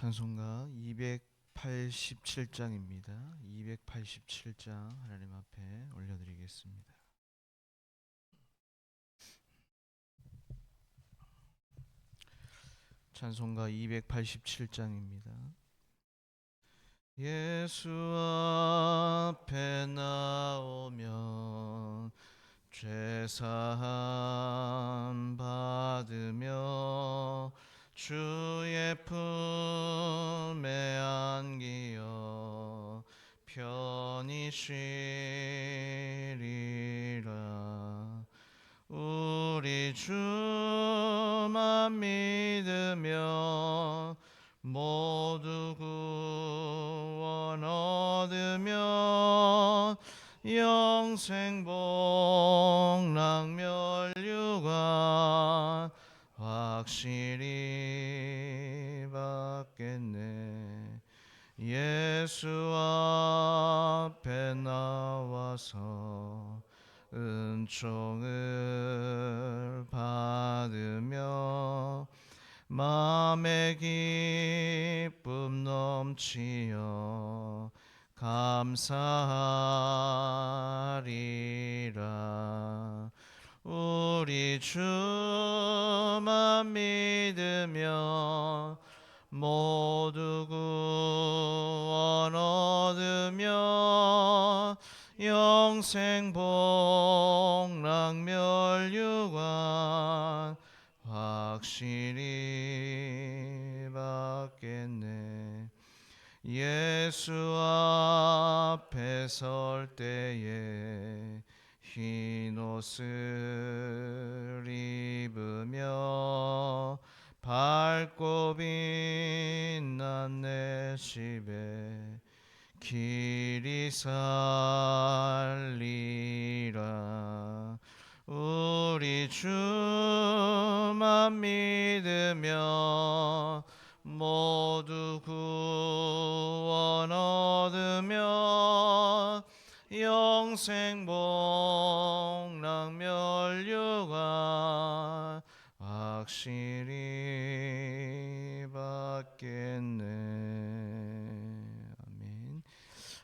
찬송가 287장입니다. 287장 하나님 앞에 올려드리겠습니다. 찬송가 287장입니다. 예수 앞에 나오면 죄사함 받으며 주의 품에 안기어 편히 쉬리라. 우리 주만 믿으며 모두 구원 얻으며 영생 복락 멸류관 확실히 받겠네. 예수 앞에 나와서 은총을 받으며 마음의 기쁨 넘치어 감사하리라. 우리 주만 믿으며 모두 구원 얻으며 영생 복락 멸류관 확실히 받겠네. 예수 앞에 설 때에 흰 옷을 입으며 밝고 빛난 내 집에 길이 살리라. 우리 주만 믿으며 모두 구원 얻으며 영생 복락 멸류관 확실히 받겠네. 아멘.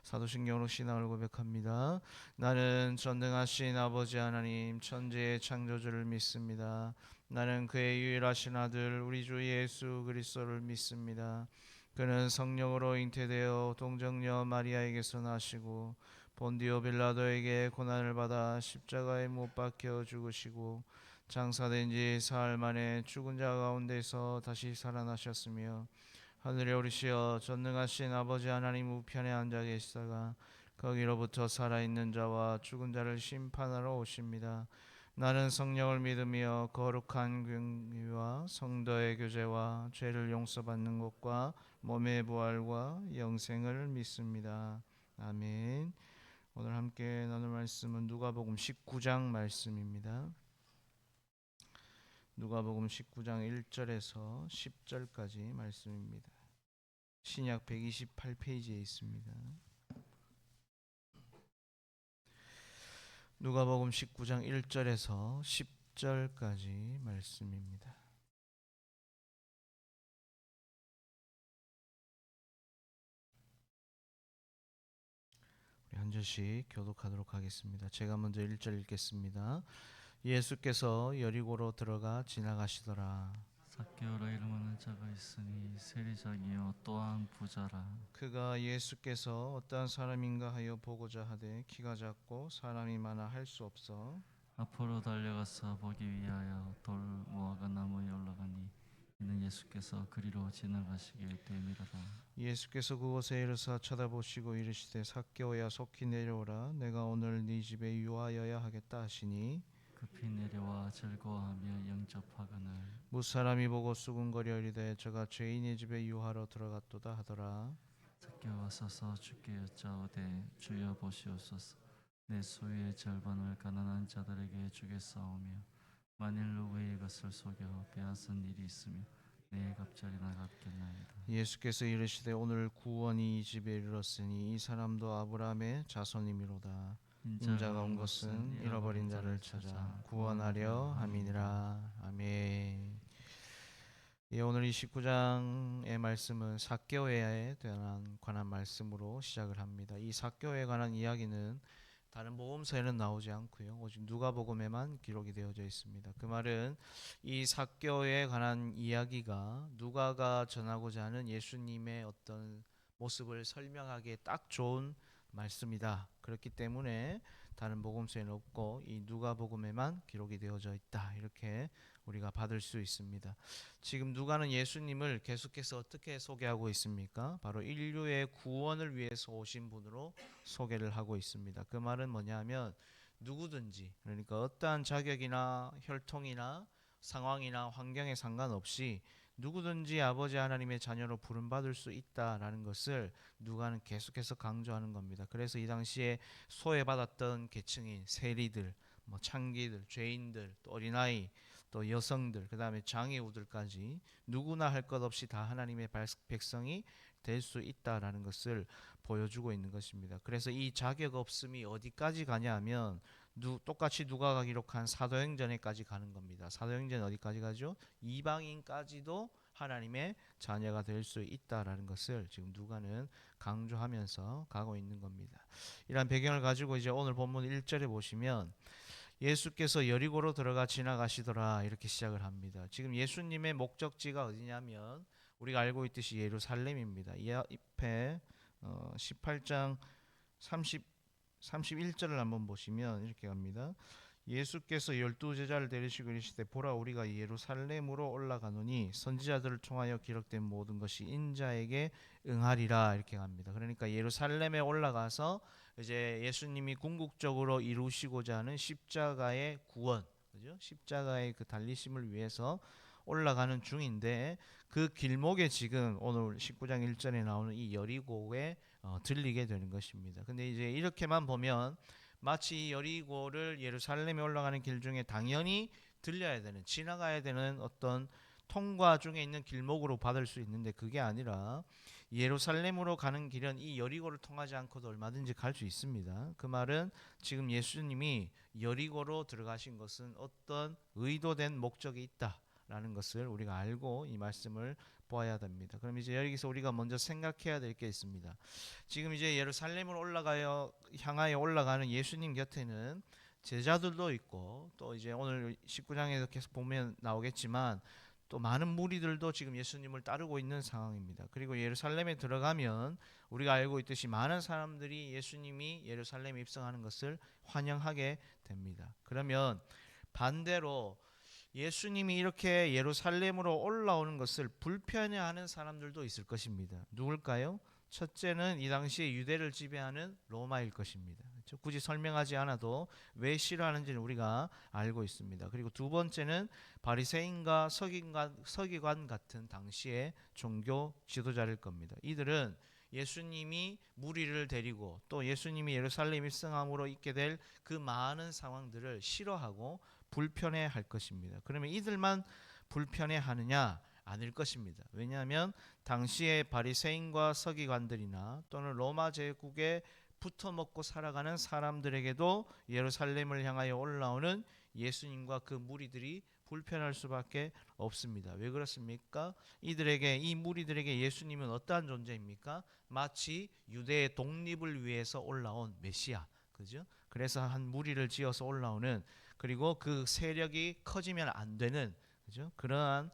사도신경으로 신앙을 고백합니다. 나는 전능하신 아버지 하나님 천지의 창조주를 믿습니다. 나는 그의 유일하신 아들 우리 주 예수 그리스도를 믿습니다. 그는 성령으로 잉태되어 동정녀 마리아에게서 나시고 본디오 빌라도에게 고난을 받아 십자가에 못 박혀 죽으시고 장사된 지 사흘 만에 죽은 자 가운데서 다시 살아나셨으며 하늘에 오르시어 전능하신 아버지 하나님 우편에 앉아 계시다가 거기로부터 살아있는 자와 죽은 자를 심판하러 오십니다. 나는 성령을 믿으며 거룩한 공의와 성도의 교제와 죄를 용서받는 것과 몸의 부활과 영생을 믿습니다. 아멘. 오늘 함께 나눌 말씀은 누가복음 19장 말씀입니다. 누가복음 19장 1절에서 10절까지 말씀입니다. 신약 128페이지에 있습니다. 누가복음 19장 1절에서 10절까지 말씀입니다. 우리 한 절씩 교독하도록 하겠습니다. 제가 먼저 1절 읽겠습니다. 예수께서 여리고로 들어가 지나가시더라. 삭개오라 이름하는 자가 있으니 세리장이요 또한 부자라. 그가 예수께서 어떠한 사람인가 하여 보고자 하되 키가 작고 사람이 많아 할 수 없어 앞으로 달려가서 보기 위하여 돌 무화과 나무에 올라가니 이는 예수께서 그리로 지나가시길 되밀어라. 예수께서 그곳에 이르사 쳐다보시고 이르시되 삭개오야 속히 내려오라. 내가 오늘 네 집에 유하여야 하겠다 하시니 급히 내려와 즐거워하며 영접하거늘 무사람이 보고 수군거려 이르되 저가 죄인의 집에 유하러 들어갔도다 하더라. 삭개오가 서서 주께 여짜오되 주여 보시옵소서. 내 소유의 절반을 가난한 자들에게 주겠사오며 만일 누구의 것을 속여 빼앗은 일이 있으며 내 갑절이나 갚겠나이다. 예수께서 이르시되 오늘 구원이 이 집에 이르렀으니 이 사람도 아브라함의 자손이미로다. 인자가 온 것은 잃어버린 자를 찾아 구원하려 함이니라. 아멘. 예, 오늘 이 19장의 말씀은 삭개오에 관한 말씀으로 시작을 합니다. 이 삭개오에 관한 이야기는 다른 복음서에는 나오지 않고요. 오직 누가복음에만 기록이 되어져 있습니다. 그 말은 이 삭개오에 관한 이야기가 누가가 전하고자 하는 예수님의 어떤 모습을 설명하기에 딱 좋은 말씀이다. 그렇기 때문에 다른 복음서에는 없고 이 누가복음에만 기록이 되어져 있다. 이렇게 우리가 받을 수 있습니다. 지금 누가는 예수님을 계속해서 어떻게 소개하고 있습니까? 바로 인류의 구원을 위해서 오신 분으로 소개를 하고 있습니다. 그 말은 뭐냐면 누구든지, 그러니까 어떠한 자격이나 혈통이나 상황이나 환경에 상관없이 누구든지 아버지 하나님의 자녀로 부름받을 수 있다라는 것을 누가는 계속해서 강조하는 겁니다. 그래서 이 당시에 소외받았던 계층인 세리들, 창기들, 죄인들, 또 어린아이, 또 여성들, 그 다음에 장애우들까지 누구나 할 것 없이 다 하나님의 백성이 될 수 있다라는 것을 보여주고 있는 것입니다. 그래서 이 자격 없음이 어디까지 가냐면 똑같이 누가가 기록한 사도행전에까지 가는 겁니다. 사도행전 어디까지 가죠? 이방인까지도 하나님의 자녀가 될 수 있다라는 것을 지금 누가는 강조하면서 가고 있는 겁니다. 이러한 배경을 가지고 이제 오늘 본문 1절에 보시면 예수께서 여리고로 들어가 지나가시더라 이렇게 시작을 합니다. 지금 예수님의 목적지가 어디냐면 우리가 알고 있듯이 예루살렘입니다. 이 앞에 18장 31절을 한번 보시면 이렇게 갑니다. 예수께서 12제자를 데리시고 이르시되 보라 우리가 예루살렘으로 올라가노니 선지자들을 통하여 기록된 모든 것이 인자에게 응하리라 이렇게 갑니다. 그러니까 예루살렘에 올라가서 이제 예수님이 궁극적으로 이루시고자 하는 십자가의 구원, 그죠? 십자가의 그 달리심을 위해서 올라가는 중인데 그 길목에 지금 오늘 19장 1절에 나오는 이 여리고에 들리게 되는 것입니다. 근데 이제 이렇게만 보면 마치 여리고를 예루살렘에 올라가는 길 중에 당연히 들려야 되는, 지나가야 되는 어떤 통과 중에 있는 길목으로 받을 수 있는데 그게 아니라 예루살렘으로 가는 길은 이 여리고를 통하지 않고도 얼마든지 갈 수 있습니다. 그 말은 지금 예수님이 여리고로 들어가신 것은 어떤 의도된 목적이 있다라는 것을 우리가 알고 이 말씀을 보아야 됩니다. 그럼 이제 여기서 우리가 먼저 생각해야 될 게 있습니다. 지금 이제 예루살렘으로 향하여 올라가는 예수님 곁에는 제자들도 있고 또 이제 오늘 19장에서 계속 보면 나오겠지만 또 많은 무리들도 지금 예수님을 따르고 있는 상황입니다. 그리고 예루살렘에 들어가면 우리가 알고 있듯이 많은 사람들이 예수님이 예루살렘에 입성하는 것을 환영하게 됩니다. 그러면 반대로 예수님이 이렇게 예루살렘으로 올라오는 것을 불편해하는 사람들도 있을 것입니다. 누굴까요? 첫째는 이 당시에 유대를 지배하는 로마일 것입니다. 그렇죠? 굳이 설명하지 않아도 왜 싫어하는지는 우리가 알고 있습니다. 그리고 두 번째는 바리새인과 서기관 같은 당시의 종교 지도자일 겁니다. 이들은 예수님이 무리를 데리고 또 예수님이 예루살렘 입성함으로 있게 될 그 많은 상황들을 싫어하고 불편해 할 것입니다. 그러면 이들만 불편해 하느냐? 아닐 것입니다. 왜냐하면 당시의 바리새인과 서기관들이나 또는 로마 제국에 붙어 먹고 살아가는 사람들에게도 예루살렘을 향하여 올라오는 예수님과 그 무리들이 불편할 수밖에 없습니다. 왜 그렇습니까? 이 무리들에게 예수님은 어떠한 존재입니까? 마치 유대의 독립을 위해서 올라온 메시아, 그죠? 그래서 한 무리를 지어서 올라오는, 그리고 그 세력이 커지면 안 되는, 그죠? 그러한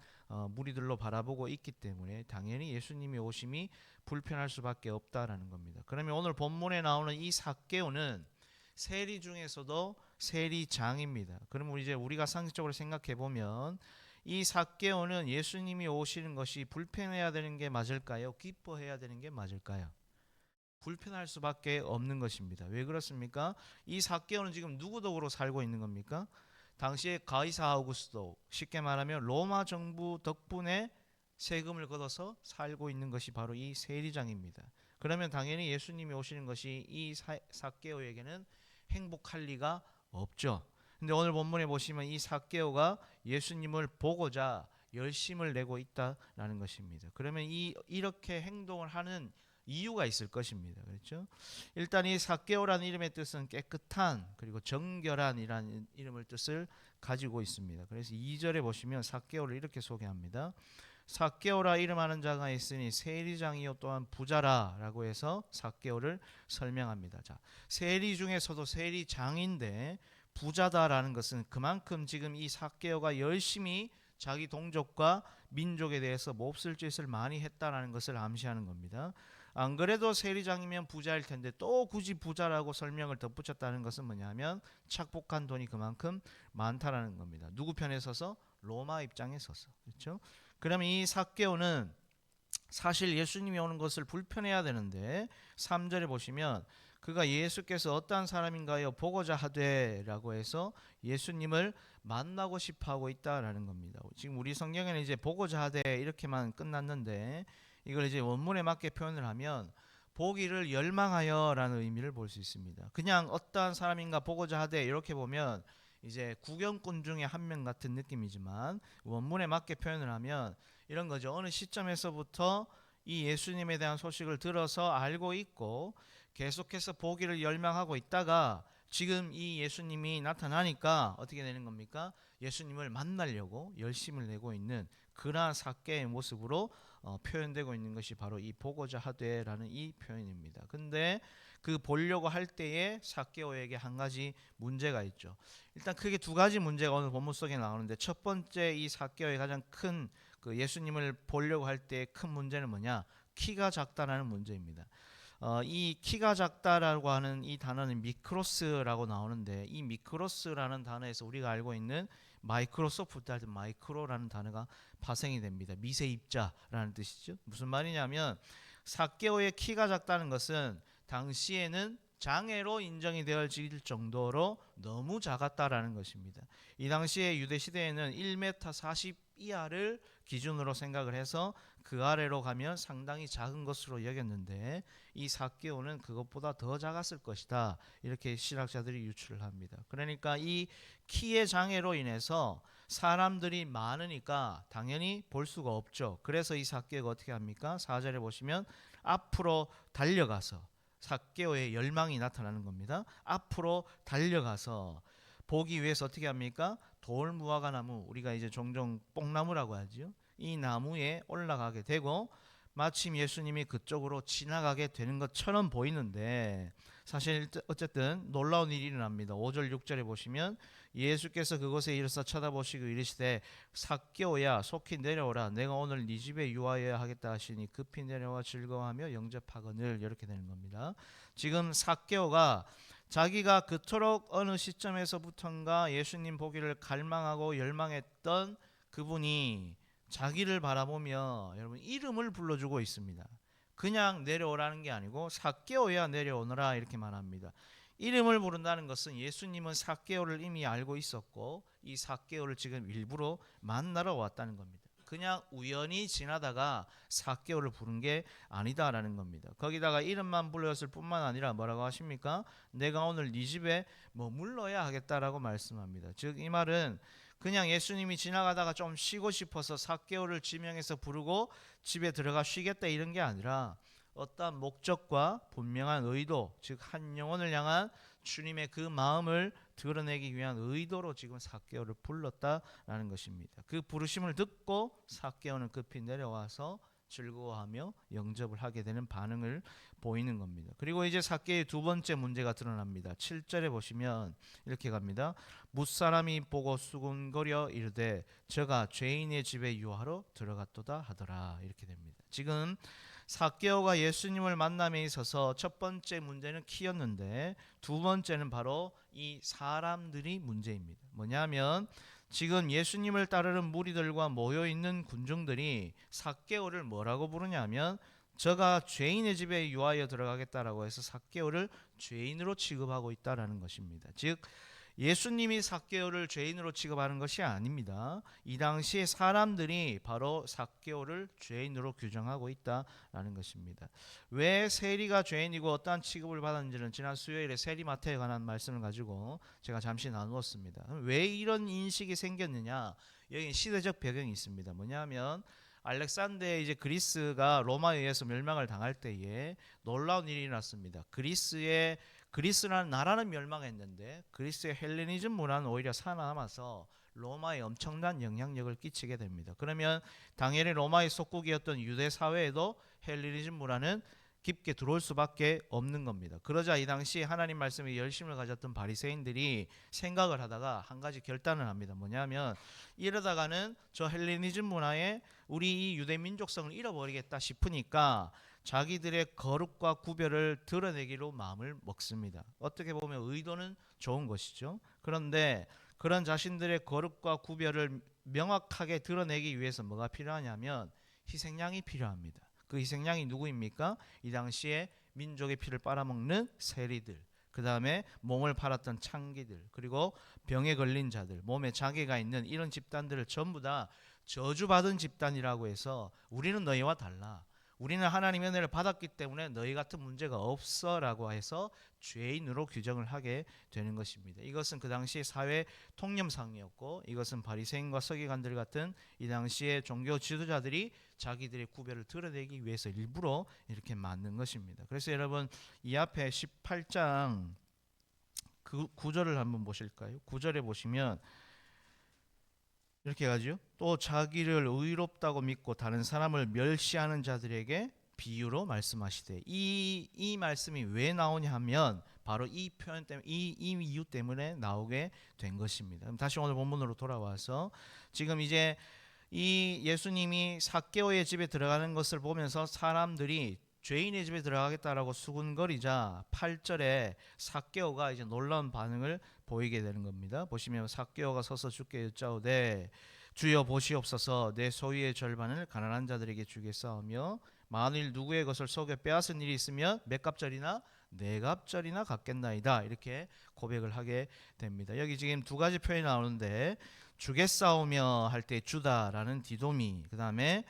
무리들로 바라보고 있기 때문에 당연히 예수님의 오심이 불편할 수밖에 없다라는 겁니다. 그러면 오늘 본문에 나오는 이 삭개오는 세리 중에서도 세리장입니다. 그러면 이제 우리가 상식적으로 생각해 보면 이 삭개오는 예수님이 오시는 것이 불편해야 되는 게 맞을까요? 기뻐해야 되는 게 맞을까요? 불편할 수밖에 없는 것입니다. 왜 그렇습니까? 이 삭개오는 지금 누구 덕으로 살고 있는 겁니까? 당시에 가이사 아우구스도, 쉽게 말하면 로마 정부 덕분에 세금을 걷어서 살고 있는 것이 바로 이 세리장입니다. 그러면 당연히 예수님이 오시는 것이 이 삭개오에게는 행복할 리가 없죠. 근데 오늘 본문에 보시면 이 삭개오가 예수님을 보고자 열심을 내고 있다라는 것입니다. 그러면 이렇게 행동을 하는 이유가 있을 것입니다. 그렇죠? 일단 이 삭개오라는 이름의 뜻은 깨끗한 그리고 정결한이라는 이름을 뜻을 가지고 있습니다. 그래서 2절에 보시면 삭개오를 이렇게 소개합니다. 삭개오라 이름하는 자가 있으니 세리장이요 또한 부자라라고 해서 삭개오를 설명합니다. 자, 세리 중에서도 세리장인데 부자다라는 것은 그만큼 지금 이 삭개오가 열심히 자기 동족과 민족에 대해서 몹쓸 짓을 많이 했다라는 것을 암시하는 겁니다. 안 그래도 세리장이면 부자일 텐데 또 굳이 부자라고 설명을 덧붙였다는 것은 뭐냐면 착복한 돈이 그만큼 많다라는 겁니다. 누구 편에 서서? 로마 입장에 서서. 그렇죠? 그러면 이 삭개오는 사실 예수님이 오는 것을 불편해야 되는데 3절에 보시면 그가 예수께서 어떠한 사람인가요? 보고자 하되라고 해서 예수님을 만나고 싶어 하고 있다라는 겁니다. 지금 우리 성경에는 이제 보고자 하되 이렇게만 끝났는데 이걸 이제 원문에 맞게 표현을 하면 보기를 열망하여라는 의미를 볼 수 있습니다. 그냥 어떠한 사람인가 보고자 하되 이렇게 보면 이제 구경꾼 중에 한 명 같은 느낌이지만 원문에 맞게 표현을 하면 이런 거죠. 어느 시점에서부터 이 예수님에 대한 소식을 들어서 알고 있고 계속해서 보기를 열망하고 있다가 지금 이 예수님이 나타나니까 어떻게 되는 겁니까? 예수님을 만나려고 열심을 내고 있는 그러한 삭개의 모습으로 표현되고 있는 것이 바로 이 보고자 하되라는 이 표현입니다. 근데 그 보려고 할 때에 삭개오에게 한 가지 문제가 있죠. 일단 크게 두 가지 문제가 오늘 본문 속에 나오는데 첫 번째 이 삭개오의 가장 큰 그 예수님을 보려고 할 때 큰 문제는 뭐냐? 키가 작다라는 문제입니다. 이 키가 작다라고 하는 이 단어는 미크로스라고 나오는데 이 미크로스라는 단어에서 우리가 알고 있는 마이크로소프트 할 때 마이크로라는 단어가 파생이 됩니다. 미세 입자라는 뜻이죠. 무슨 말이냐면 삭개오의 키가 작다는 것은 당시에는 장애로 인정이 되어질 정도로 너무 작았다라는 것입니다. 이 당시에 유대 시대에는 1m 40 이하를 기준으로 생각을 해서 그 아래로 가면 상당히 작은 것으로 여겼는데 이 삭개오는 그것보다 더 작았을 것이다. 이렇게 신학자들이 유추를 합니다. 그러니까 이 키의 장애로 인해서 사람들이 많으니까 당연히 볼 수가 없죠. 그래서 이 삭개오가 어떻게 합니까? 4절에 보시면 앞으로 달려가서 삭개오의 열망이 나타나는 겁니다. 앞으로 달려가서 보기 위해서 어떻게 합니까? 돌무화과 나무, 우리가 이제 종종 뽕나무라고 하죠. 이 나무에 올라가게 되고 마침 예수님이 그쪽으로 지나가게 되는 것처럼 보이는데 사실 어쨌든 놀라운 일이 일어납니다. 5절 6절에 보시면 예수께서 그곳에 이르사 쳐다보시고 이르시되 삭개오야 속히 내려오라 내가 오늘 네 집에 유하여야 하겠다 하시니 급히 내려와 즐거워하며 영접하거늘 이렇게 되는 겁니다. 지금 삭개오가 자기가 그토록 어느 시점에서부턴가 예수님 보기를 갈망하고 열망했던 그분이 자기를 바라보며 여러분 이름을 불러주고 있습니다. 그냥 내려오라는 게 아니고 삭개오야 내려오너라 이렇게 말합니다. 이름을 부른다는 것은 예수님은 삭개오를 이미 알고 있었고 이 삭개오를 지금 일부러 만나러 왔다는 겁니다. 그냥 우연히 지나다가 삭개오를 부른 게 아니다라는 겁니다. 거기다가 이름만 불렀을 뿐만 아니라 뭐라고 하십니까? 내가 오늘 네 집에 머물러야 하겠다라고 말씀합니다. 즉 이 말은 그냥 예수님이 지나가다가 좀 쉬고 싶어서 삭개오를 지명해서 부르고 집에 들어가 쉬겠다 이런 게 아니라 어떠한 목적과 분명한 의도, 즉 한 영혼을 향한 주님의 그 마음을 드러내기 위한 의도로 지금 삭개오를 불렀다라는 것입니다. 그 부르심을 듣고 삭개오는 급히 내려와서 즐거워하며 영접을 하게 되는 반응을 보이는 겁니다. 그리고 이제 삭개의 두 번째 문제가 드러납니다. 7절에 보시면 이렇게 갑니다. 뭇사람이 보고 수군거려 이르되 저가 죄인의 집에 유하러 들어갔도다 하더라 이렇게 됩니다. 지금 삭개오가 예수님을 만남에 있어서 첫 번째 문제는 키였는데 두 번째는 바로 이 사람들이 문제입니다. 뭐냐면 지금 예수님을 따르는 무리들과 모여있는 군중들이 삭개오를 뭐라고 부르냐면 저가 죄인의 집에 유하여 들어가겠다라고 해서 삭개오를 죄인으로 취급하고 있다라는 것입니다. 즉 예수님이 삭개오를 죄인으로 취급하는 것이 아닙니다. 이 당시에 사람들이 바로 삭개오를 죄인으로 규정하고 있다라는 것입니다. 왜 세리가 죄인이고 어떠한 취급을 받았는지는 지난 수요일에 세리마태에 관한 말씀을 가지고 제가 잠시 나누었습니다. 왜 이런 인식이 생겼느냐? 여기 시대적 배경이 있습니다. 뭐냐면 알렉산더의 이제 그리스가 로마에 의해서 멸망을 당할 때에 놀라운 일이 일어났습니다. 그리스라는 나라는 멸망했는데 그리스의 헬레니즘 문화는 오히려 살아남아서 로마에 엄청난 영향력을 끼치게 됩니다. 그러면 당연히 로마의 속국이었던 유대 사회에도 헬레니즘 문화는 깊게 들어올 수밖에 없는 겁니다. 그러자 이 당시 하나님 말씀에 열심을 가졌던 바리새인들이 생각을 하다가 한 가지 결단을 합니다. 뭐냐면 이러다가는 저 헬레니즘 문화에 우리 이 유대 민족성을 잃어버리겠다 싶으니까 자기들의 거룩과 구별을 드러내기로 마음을 먹습니다. 어떻게 보면 의도는 좋은 것이죠. 그런데 그런 자신들의 거룩과 구별을 명확하게 드러내기 위해서 뭐가 필요하냐면 희생양이 필요합니다. 그 희생양이 누구입니까? 이 당시에 민족의 피를 빨아먹는 세리들, 그 다음에 몸을 팔았던 창기들, 그리고 병에 걸린 자들, 몸에 장애가 있는 이런 집단들을 전부 다 저주받은 집단이라고 해서 우리는 너희와 달라, 우리는 하나님의 은혜를 받았기 때문에 너희 같은 문제가 없어라고 해서 죄인으로 규정을 하게 되는 것입니다. 이것은 그 당시 사회 통념상이었고, 이것은 바리새인과 서기관들 같은 이 당시의 종교 지도자들이 자기들의 구별을 드러내기 위해서 일부러 이렇게 만든 것입니다. 그래서 여러분 이 앞에 18장 그 9절을 한번 보실까요? 9절에 보시면 이렇게 가죠. 또 자기를 의롭다고 믿고 다른 사람을 멸시하는 자들에게 비유로 말씀하시되, 이 말씀이 왜 나오냐 하면 바로 이 표현 때문에, 이 이유 때문에 나오게 된 것입니다. 그럼 다시 오늘 본문으로 돌아와서 지금 이제 이 예수님이 삭개오의 집에 들어가는 것을 보면서 사람들이 죄인의 집에 들어가겠다라고 수군거리자 8절에 삭개오가 이제 놀라운 반응을 보이게 되는 겁니다. 보시면 삭개오가 서서 주께 여짜오되 주여 보시옵소서, 내 소유의 절반을 가난한 자들에게 주겠사오며 만일 누구의 것을 속여 빼앗은 일이 있으면 몇 갑절이나 네 갑절이나 갚겠나이다, 이렇게 고백을 하게 됩니다. 여기 지금 두 가지 표현이 나오는데 주겠사오며 할 때 주다라는 디도미, 그 다음에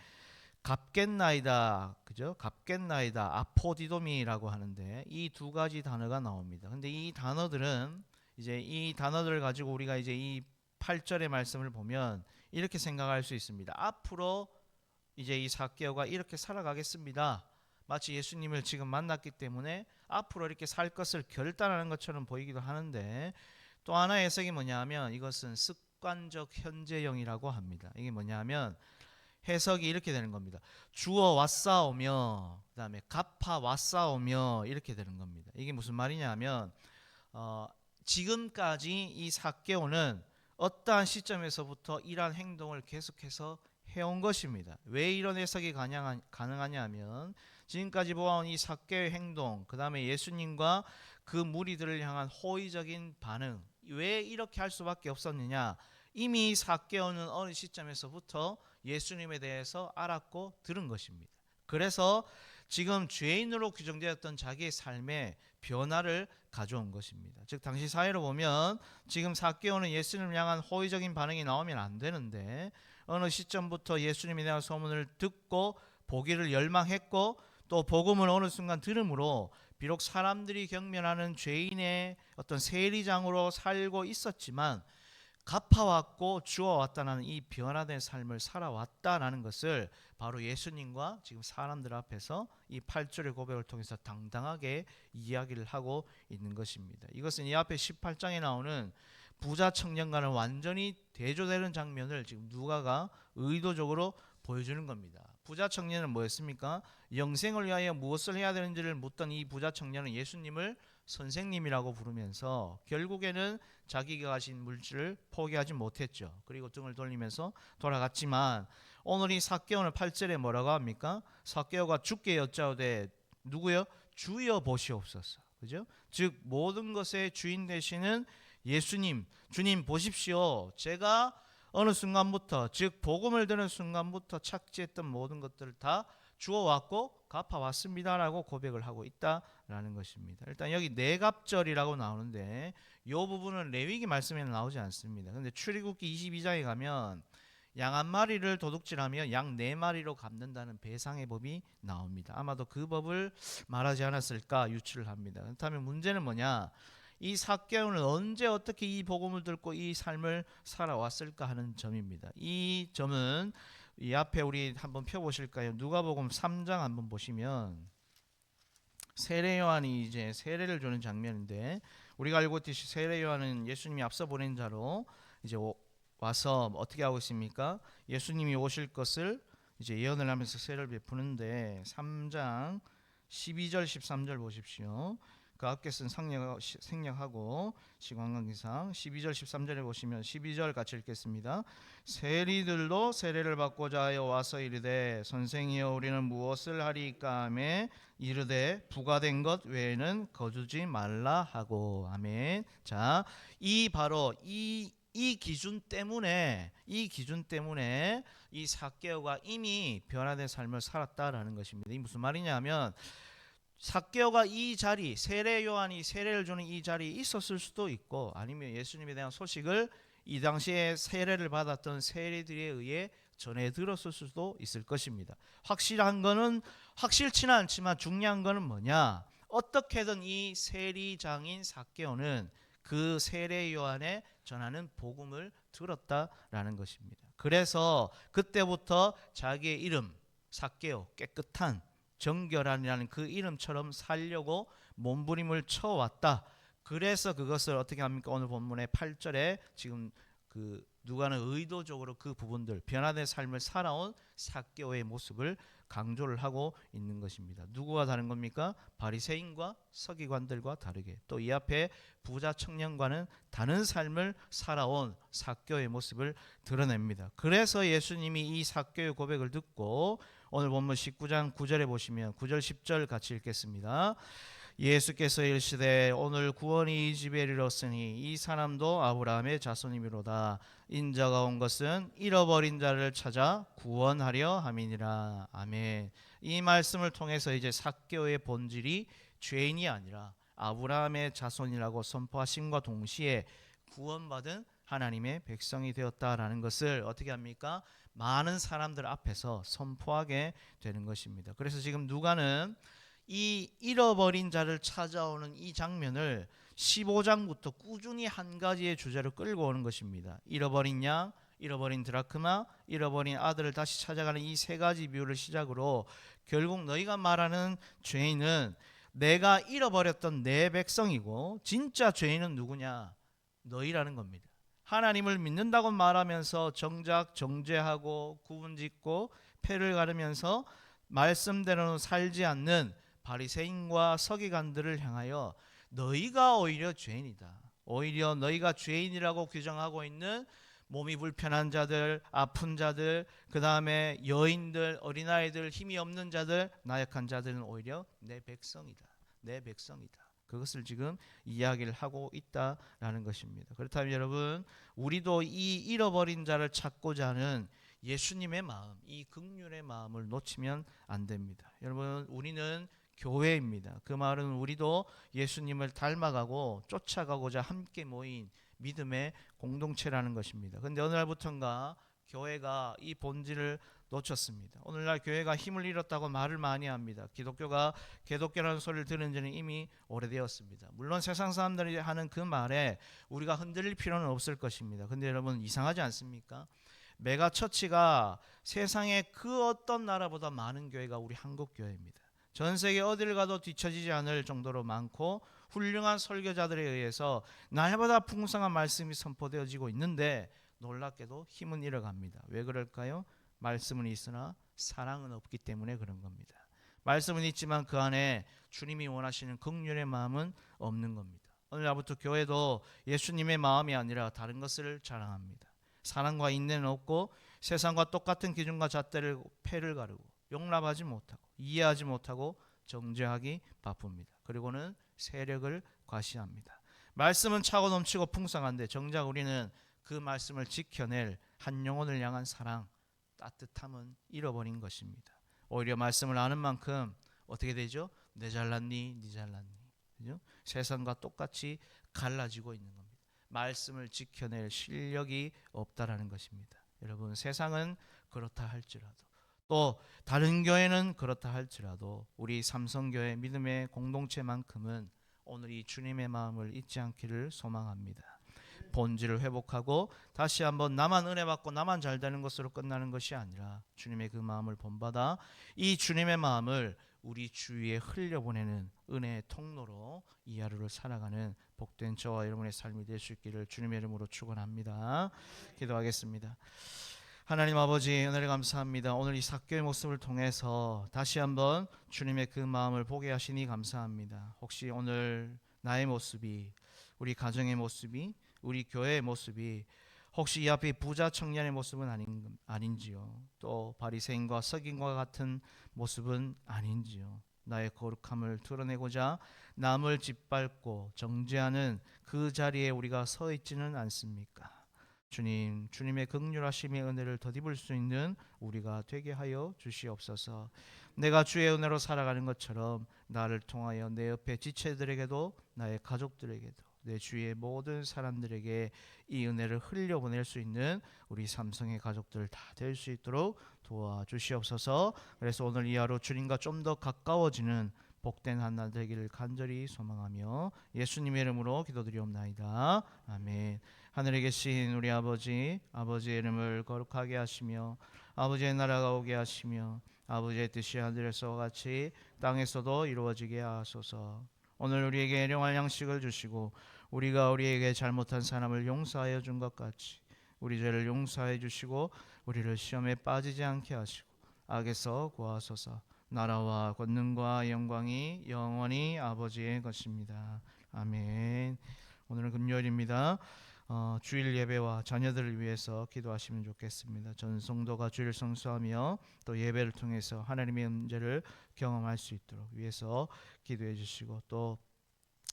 갚겠나이다, 그죠? 갚겠나이다, 아포디도미라고 하는데 이 두 가지 단어가 나옵니다. 근데 이 단어들은 이제 이 단어들을 가지고 우리가 이제 이 8절의 말씀을 보면 이렇게 생각할 수 있습니다. 앞으로 이제 이 삭개오가 이렇게 살아가겠습니다. 마치 예수님을 지금 만났기 때문에 앞으로 이렇게 살 것을 결단하는 것처럼 보이기도 하는데, 또 하나의 해석이 뭐냐면 이것은 습관적 현재형이라고 합니다. 이게 뭐냐면 해석이 이렇게 되는 겁니다. 주어 왔사오며 그 다음에 갚아 왔사오며 이렇게 되는 겁니다. 이게 무슨 말이냐면 지금까지 이 삭개오는 어떠한 시점에서부터 이러한 행동을 계속해서 해온 것입니다. 왜 이런 해석이 가능하냐 하면 지금까지 보아온 이 삭개오의 행동, 그 다음에 예수님과 그 무리들을 향한 호의적인 반응, 왜 이렇게 할 수밖에 없었느냐, 이미 삭개오는 어느 시점에서부터 예수님에 대해서 알았고 들은 것입니다. 그래서 지금 죄인으로 규정되었던 자기의 삶에 변화를 가져온 것입니다. 즉 당시 사회로 보면 지금 삭개오는 예수님을 향한 호의적인 반응이 나오면 안 되는데 어느 시점부터 예수님에 대한 소문을 듣고 보기를 열망했고 또 복음을 어느 순간 들음으로 비록 사람들이 경멸하는 죄인의 어떤 세리장으로 살고 있었지만 갚아왔고 주어왔다는 이 변화된 삶을 살아왔다라는 것을 바로 예수님과 지금 사람들 앞에서 이 8절의 고백을 통해서 당당하게 이야기를 하고 있는 것입니다. 이것은 이 앞에 18장에 나오는 부자 청년과는 완전히 대조되는 장면을 지금 누가가 의도적으로 보여주는 겁니다. 부자 청년은 뭐였습니까? 영생을 위하여 무엇을 해야 되는지를 묻던 이 부자 청년은 예수님을 선생님이라고 부르면서 결국에는 자기가 가진 물질을 포기하지 못했죠. 그리고 등을 돌리면서 돌아갔지만 오늘 이 삭개오는 8절에 뭐라고 합니까? 삭개오가 주께 여짜오되 누구요? 주여 보시옵소서. 그죠? 즉 모든 것의 주인 되시는 예수님, 주님 보십시오. 제가 어느 순간부터, 즉 복음을 듣는 순간부터 착지했던 모든 것들을 다 주어왔고 갚아왔습니다라고 고백을 하고 있다라는 것입니다. 일단 여기 네갑절이라고 나오는데 이 부분은 레위기 말씀에는 나오지 않습니다. 근데 출애굽기 22장에 가면 양 한 마리를 도둑질하며 양 네 마리로 갚는다는 배상의 법이 나옵니다. 아마도 그 법을 말하지 않았을까 유추를 합니다. 그렇다면 문제는 뭐냐? 이 삭개오는 언제 어떻게 이 복음을 듣고 이 삶을 살아왔을까 하는 점입니다. 이 점은 이 앞에 우리 한번 펴보실까요? 누가복음 3장 한번 보시면 세례 요한이 이제 세례를 주는 장면인데 우리가 알고 있듯이 세례 요한은 예수님이 앞서 보낸 자로 이제 와서 어떻게 하고 있습니까? 예수님이 오실 것을 이제 예언을 하면서 세례를 베푸는데 3장 12절 13절 보십시오. 그 앞에 쓴 생략하고 시관관계상 12절 13절에 보시면 12절 같이 읽겠습니다. 세리들도 세례를 받고자 하여 와서 이르되 선생이여 우리는 무엇을 하리이까 하매 이르되 부과된 것 외에는 거두지 말라 하고. 아멘. 자, 바로 이 기준 때문에 이 삭개오가 이미 변화된 삶을 살았다라는 것입니다. 이 무슨 말이냐면 삭개오가 이 자리, 세례 요한이 세례를 주는 이 자리에 있었을 수도 있고, 아니면 예수님에 대한 소식을 이 당시에 세례를 받았던 세리들에 의해 전해 들었을 수도 있을 것입니다. 확실치는 않지만 중요한 것은 뭐냐? 어떻게든 이 세리장인 삭개오는 그 세례 요한의 전하는 복음을 들었다라는 것입니다. 그래서 그때부터 자기의 이름 삭개오, 깨끗한 정결한이라는 그 이름처럼 살려고 몸부림을 쳐왔다. 그래서 그것을 어떻게 합니까? 오늘 본문의 8절에 지금 그 누가는 의도적으로 그 부분들 변화된 삶을 살아온 삭개오의 모습을 강조를 하고 있는 것입니다. 누구와 다른 겁니까? 바리새인과 서기관들과 다르게 또 이 앞에 부자 청년과는 다른 삶을 살아온 삭개오의 모습을 드러냅니다. 그래서 예수님이 이 삭개오의 고백을 듣고 오늘 본문 19장 9절에 보시면 9절 10절 같이 읽겠습니다. 예수께서 이르시되 오늘 구원이 이 집에 이르렀으니 이 사람도 아브라함의 자손이미로다. 인자가 온 것은 잃어버린 자를 찾아 구원하려 함이니라. 아멘. 이 말씀을 통해서 이제 삭개오의 본질이 죄인이 아니라 아브라함의 자손이라고 선포하심과 동시에 구원받은 하나님의 백성이 되었다라는 것을 어떻게 합니까? 많은 사람들 앞에서 선포하게 되는 것입니다. 그래서 지금 누가는 이 잃어버린 자를 찾아오는 이 장면을 15장부터 꾸준히 한 가지의 주제로 끌고 오는 것입니다. 잃어버린 양, 잃어버린 드라크마, 잃어버린 아들을 다시 찾아가는 이 세 가지 비유를 시작으로 결국 너희가 말하는 죄인은 내가 잃어버렸던 내 백성이고 진짜 죄인은 누구냐? 너희라는 겁니다. 하나님을 믿는다고 말하면서 정작 정죄하고 구분짓고 패를 가르면서 말씀대로는 살지 않는 바리새인과 서기관들을 향하여 너희가 오히려 죄인이다. 오히려 너희가 죄인이라고 규정하고 있는 몸이 불편한 자들, 아픈 자들, 그 다음에 여인들, 어린아이들, 힘이 없는 자들, 나약한 자들은 오히려 내 백성이다. 내 백성이다. 그것을 지금 이야기를 하고 있다라는 것입니다. 그렇다면 여러분, 우리도 이 잃어버린 자를 찾고자 하는 예수님의 마음, 이 긍휼의 마음을 놓치면 안 됩니다. 여러분, 우리는 교회입니다. 그 말은 우리도 예수님을 닮아가고 쫓아가고자 함께 모인 믿음의 공동체라는 것입니다. 그런데 어느 날부터인가 교회가 이 본질을 놓쳤습니다. 오늘날 교회가 힘을 잃었다고 말을 많이 합니다. 기독교가 개독교라는 소리를 들은 지는 이미 오래되었습니다. 물론 세상 사람들이 하는 그 말에 우리가 흔들릴 필요는 없을 것입니다. 그런데 여러분 이상하지 않습니까? 메가처치가 세상의 그 어떤 나라보다 많은 교회가 우리 한국 교회입니다. 전 세계 어디를 가도 뒤처지지 않을 정도로 많고 훌륭한 설교자들에 의해서 날마다 풍성한 말씀이 선포되어지고 있는데 놀랍게도 힘은 잃어갑니다. 왜 그럴까요? 말씀은 있으나 사랑은 없기 때문에 그런 겁니다. 말씀은 있지만 그 안에 주님이 원하시는 긍휼의 마음은 없는 겁니다. 오늘날부터 교회도 예수님의 마음이 아니라 다른 것을 자랑합니다. 사랑과 인내는 없고 세상과 똑같은 기준과 잣대를 패를 가르고 용납하지 못하고 이해하지 못하고 정죄하기 바쁩니다. 그리고는 세력을 과시합니다. 말씀은 차고 넘치고 풍성한데 정작 우리는 그 말씀을 지켜낼 한 영혼을 향한 사랑, 따뜻함은 잃어버린 것입니다. 오히려 말씀을 아는 만큼 어떻게 되죠? 내 잘났니? 네 잘났니? 그죠? 세상과 똑같이 갈라지고 있는 겁니다. 말씀을 지켜낼 실력이 없다라는 것입니다. 여러분, 세상은 그렇다 할지라도 또 다른 교회는 그렇다 할지라도 우리 삼성교회 믿음의 공동체만큼은 오늘 이 주님의 마음을 잊지 않기를 소망합니다. 본질을 회복하고 다시 한번 나만 은혜 받고 나만 잘 되는 것으로 끝나는 것이 아니라 주님의 그 마음을 본받아 이 주님의 마음을 우리 주위에 흘려보내는 은혜의 통로로 이 하루를 살아가는 복된 저와 여러분의 삶이 될 수 있기를 주님의 이름으로 축원합니다. 기도하겠습니다. 하나님 아버지, 은혜를 감사합니다. 오늘 이 삭개의 모습을 통해서 다시 한번 주님의 그 마음을 보게 하시니 감사합니다. 혹시 오늘 나의 모습이, 우리 가정의 모습이, 우리 교회의 모습이 혹시 이 앞에 부자 청년의 모습은 아닌지요? 또 바리새인과 서긴과 같은 모습은 아닌지요? 나의 거룩함을 드러내고자 남을 짓밟고 정죄하는 그 자리에 우리가 서 있지는 않습니까? 주님, 주님의 긍휼하심의 은혜를 덧입을 수 있는 우리가 되게 하여 주시옵소서. 내가 주의 은혜로 살아가는 것처럼 나를 통하여 내 옆에 지체들에게도, 나의 가족들에게도, 내 주위의 모든 사람들에게 이 은혜를 흘려보낼 수 있는 우리 삼성의 가족들 다 될 수 있도록 도와주시옵소서. 그래서 오늘 이 하루 주님과 좀 더 가까워지는 복된 한날 되기를 간절히 소망하며 예수님의 이름으로 기도드리옵나이다. 아멘. 하늘에 계신 우리 아버지, 아버지의 이름을 거룩하게 하시며 아버지의 나라가 오게 하시며 아버지의 뜻이 하늘에서와 같이 땅에서도 이루어지게 하소서. 오늘 우리에게 일용할 양식을 주시고 우리가 우리에게 잘못한 사람을 용서하여 준 것 같이 우리 죄를 용서해 주시고 우리를 시험에 빠지지 않게 하시고 악에서 구하소서. 나라와 권능과 영광이 영원히 아버지의 것입니다. 아멘. 오늘은 금요일입니다. 주일 예배와 자녀들을 위해서 기도하시면 좋겠습니다. 전 성도가 주일 성수하며 또 예배를 통해서 하나님의 은혜를 경험할 수 있도록 위해서 기도해 주시고, 또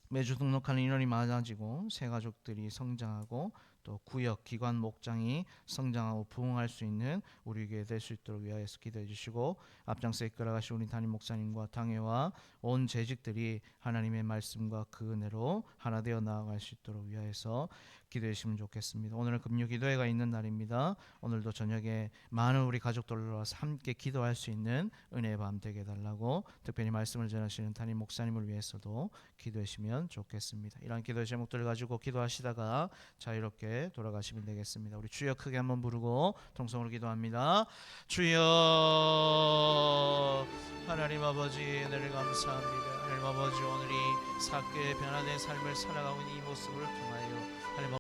매주 등록하는 인원이 많아지고 새 가족들이 성장하고 또 구역 기관 목장이 성장하고 부흥할 수 있는 우리 교회 될 수 있도록 위하여서 기도해 주시고, 앞장서 이끌어가신 우리 담임 목사님과 당회와 온 재직들이 하나님의 말씀과 그 은혜로 하나 되어 나아갈 수 있도록 위하여서 기도해 주시면 좋겠습니다. 오늘은 금요 기도회가 있는 날입니다. 오늘도 저녁에 많은 우리 가족들로 와서 함께 기도할 수 있는 은혜의 밤 되게 해달라고, 특별히 말씀을 전하시는 담임 목사님을 위해서도 기도해 주시면 좋겠습니다. 이런 기도의 제목들을 가지고 기도하시다가 자유롭게 돌아가시면 되겠습니다. 우리 주여 크게 한번 부르고 통성으로 기도합니다. 주여. 하나님 아버지, 은혜를 감사합니다. 하나님 아버지, 오늘 이 삭개의 변화된 삶을 살아가고 있는 이 모습을 통하여 하나님